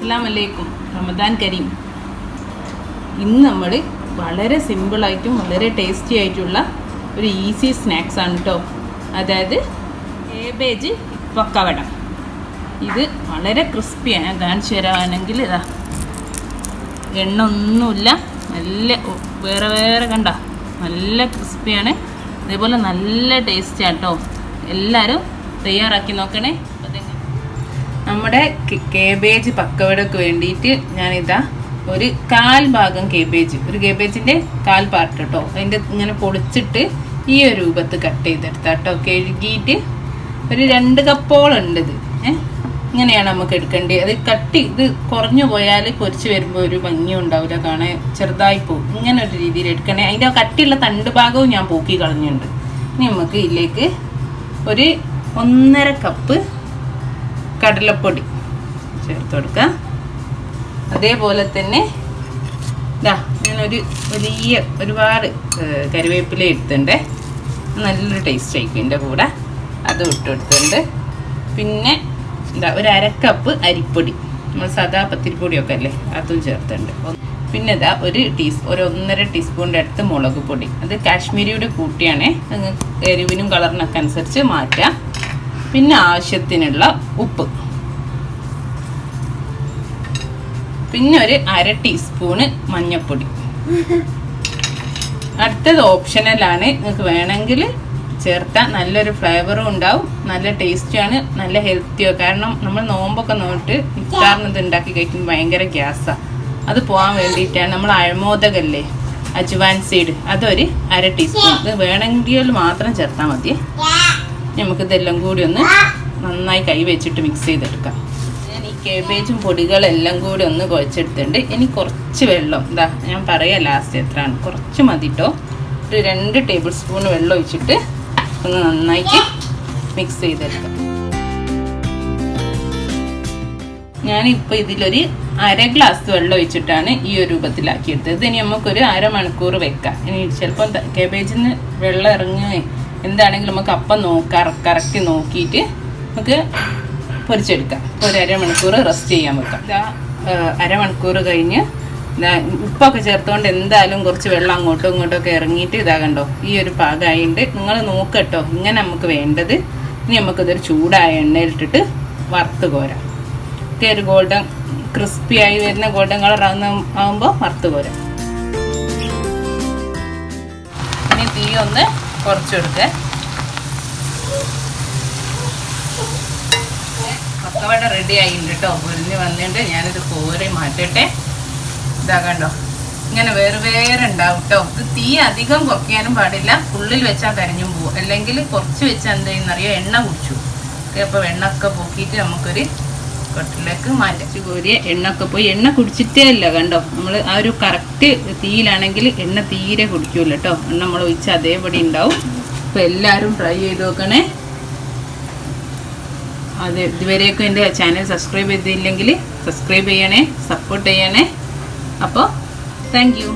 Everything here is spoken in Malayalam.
അസ്സലാമലൈക്കും റമദാൻ കരീം. ഇന്ന് നമ്മൾ വളരെ സിമ്പിളായിട്ടും വളരെ ടേസ്റ്റി ആയിട്ടുള്ള ഒരു ഈസി സ്നാക്സ് ആണ് കേട്ടോ. അതായത് കേബേജ് പക്കവട. ഇത് വളരെ ക്രിസ്പിയാണ്. കാണിച്ചു തരാണെങ്കിൽ ഇതാ എണ്ണ ഒന്നുമില്ല, നല്ല വേറെ വേറെ കണ്ട നല്ല ക്രിസ്പിയാണ്. അതേപോലെ നല്ല ടേസ്റ്റിയാണ് കേട്ടോ. എല്ലാവരും തയ്യാറാക്കി നോക്കണേ. നമ്മുടെ കേബേജ് പക്കവടക്ക് വേണ്ടിയിട്ട് ഞാനിതാ ഒരു 1/4 ഭാഗം കേബേജ്, ഒരു കേബേജിൻ്റെ 1/4 പാർട്ട് കേട്ടോ, അതിൻ്റെ ഇങ്ങനെ പൊളിച്ചിട്ട് ഈ ഒരു രൂപത്ത് കട്ട് ചെയ്തെടുത്താൽ കേട്ടോ. കഴുകിയിട്ട് ഒരു 2 കപ്പോളം ഉണ്ട് ഇത്. ഇങ്ങനെയാണ് നമുക്ക് എടുക്കേണ്ടത്. അത് ഇത് കുറഞ്ഞു പോയാൽ പൊരിച്ച് വരുമ്പോൾ ഒരു ഭംഗിയും ഉണ്ടാവില്ല, കാണാൻ ചെറുതായി പോകും. ഇങ്ങനെ ഒരു രീതിയിൽ എടുക്കണേ. അതിൻ്റെ കട്ടിയുള്ള തണ്ട് ഭാഗവും ഞാൻ പോക്കി കളഞ്ഞിട്ടുണ്ട്. ഇനി നമുക്ക് ഇതിലേക്ക് ഒരു 1.5 കപ്പ് കടലപ്പൊടി ചേർത്ത് കൊടുക്കാം. അതേപോലെ തന്നെ ഇതാ ഞാനൊരു ഒരുപാട് കറിവേപ്പില എടുത്തിട്ടുണ്ട്. നല്ലൊരു ടേസ്റ്റ് ആയിരിക്കും എൻ്റെ കൂടെ. അതും ഇട്ട് കൊടുത്തിട്ടുണ്ട്. പിന്നെ എന്താ ഒരു 1/2 കപ്പ് അരിപ്പൊടി, നമ്മൾ സാധാ പത്തിരിപ്പൊടിയൊക്കെ അല്ലേ, അതും ചേർത്തിട്ടുണ്ട്. പിന്നെ ഇതാ ഒരു 1.5 ടീസ്പൂണിൻ്റെ അടുത്ത് മുളക് പൊടി. അത് കാശ്മീരിയുടെ കൂട്ടിയാണേ, എരിവിനും കളറിനൊക്കെ അനുസരിച്ച് മാറ്റാം. പിന്നെ ആവശ്യത്തിനുള്ള ഉപ്പ്, പിന്നെ ഒരു 1/2 ടീസ്പൂണ് മഞ്ഞൾപ്പൊടി. അടുത്തത് ഓപ്ഷണലാണ്, നിങ്ങൾക്ക് വേണമെങ്കിൽ ചേർത്താൽ നല്ലൊരു ഫ്ലേവറും ഉണ്ടാവും, നല്ല ടേസ്റ്റിയാണ്, നല്ല ഹെൽത്തിയോ. കാരണം നമ്മൾ നോമ്പൊക്കെ നോട്ട് ഇഫ്താറിന് ഇത് ഉണ്ടാക്കി കഴിക്കുമ്പോൾ ഭയങ്കര ഗ്യാസാണ്. അത് പോകാൻ വേണ്ടിയിട്ടാണ്. നമ്മൾ അഴമോദകല്ലേ, അജ്വാൻ സീഡ്, അതൊരു 1/2 ടീസ്പൂൺ. ഇത് വേണമെങ്കിൽ മാത്രം ചേർത്താൽ മതി. നമുക്കിതെല്ലാം കൂടി ഒന്ന് നന്നായി കൈ വെച്ചിട്ട് മിക്സ് ചെയ്തെടുക്കാം. ഞാൻ ഈ കേബേജും പൊടികളെല്ലാം കൂടി ഒന്ന് കുഴച്ചെടുത്തിട്ടുണ്ട്. ഇനി കുറച്ച് വെള്ളം, ഇതാ ഞാൻ പറയാം ലാസ്റ്റ് എത്രയാണ്, കുറച്ച് മതി കേട്ടോ. ഒരു 2 ടേബിൾ സ്പൂൺ വെള്ളം ഒഴിച്ചിട്ട് ഒന്ന് നന്നായിട്ട് മിക്സ് ചെയ്തെടുക്കാം. ഞാനിപ്പോൾ ഇതിലൊരു 1/2 ഗ്ലാസ് വെള്ളം ഒഴിച്ചിട്ടാണ് ഈ ഒരു രൂപത്തിലാക്കിയെടുത്തത്. ഇനി നമുക്കൊരു 1/2 മണിക്കൂർ വെക്കാം. ഇനി ചിലപ്പോൾ കേബേജിൽ നിന്ന് വെള്ളം ഇറങ്ങുകയും എന്താണെങ്കിലും നമുക്ക് അപ്പം കറക്റ്റ് നോക്കിയിട്ട് നമുക്ക് പൊരിച്ചെടുക്കാം. ഇപ്പോൾ ഒരു 1/2 മണിക്കൂർ റെസ്റ്റ് ചെയ്യാൻ വെക്കാം. ഇതാ 1/2 മണിക്കൂർ കഴിഞ്ഞ് ഉപ്പൊക്കെ ചേർത്തുകൊണ്ട് എന്തായാലും കുറച്ച് വെള്ളം അങ്ങോട്ടും ഇങ്ങോട്ടും ഇറങ്ങിയിട്ട് ഇതാ കണ്ടോ, ഈ ഒരു പാകമായിട്ട് നിങ്ങൾ നോക്കട്ടോ. ഇങ്ങനെ നമുക്ക് വേണ്ടത്. ഇനി നമുക്കിതൊരു ചൂടായ എണ്ണയിലിട്ടിട്ട് വറുത്ത് കോരാം. ഒക്കെ ഒരു ഗോൾഡൻ ക്രിസ്പി ആയി വരുന്ന ഗോൾഡൻ കളർ ആകുമ്പോൾ വറുത്ത് കോരാം. ഇനി തീ ഒന്ന് കുറച്ചെടുക്കുക. പക്കവട റെഡി ആയിട്ടുണ്ട് കേട്ടോ. പൊരിഞ്ഞ് വന്നിട്ട് ഞാനിത് കോരി മാറ്റട്ടെ. ഇതാ കണ്ടോ, ഇങ്ങനെ വേറെ വേറെ ഉണ്ടാവും കേട്ടോ. ഇത് തീ അധികം കുറയ്ക്കാനും പാടില്ല, ഉള്ളിൽ വെച്ചാൽ കരിഞ്ഞും പോകും. അല്ലെങ്കിൽ കുറച്ച് വെച്ചാൽ എന്ത് ചെയ്യുന്നറിയോ, എണ്ണ കുടിച്ചു. അപ്പോൾ എണ്ണയൊക്കെ പോക്കിയിട്ട് നമുക്കൊരു കൊട്ടിലേക്ക് മാറ്റി കോരിയ എണ്ണയൊക്കെ പോയി. എണ്ണ കുടിച്ചിട്ടേ അല്ല കണ്ടോ, നമ്മൾ ആ ഒരു കറക്റ്റ് തീയിലാണെങ്കിൽ എണ്ണ തീരെ കുടിക്കൂല കേട്ടോ. എണ്ണ നമ്മൾ ഒഴിച്ച് അതേപടി ഉണ്ടാവും. അപ്പോൾ എല്ലാവരും ട്രൈ ചെയ്ത് നോക്കണേ. അത് ഇതുവരേക്കും എൻ്റെ ചാനൽ സബ്സ്ക്രൈബ് ചെയ്തില്ലെങ്കിൽ സബ്സ്ക്രൈബ് ചെയ്യണേ, സപ്പോർട്ട് ചെയ്യണേ. അപ്പോൾ താങ്ക് യു.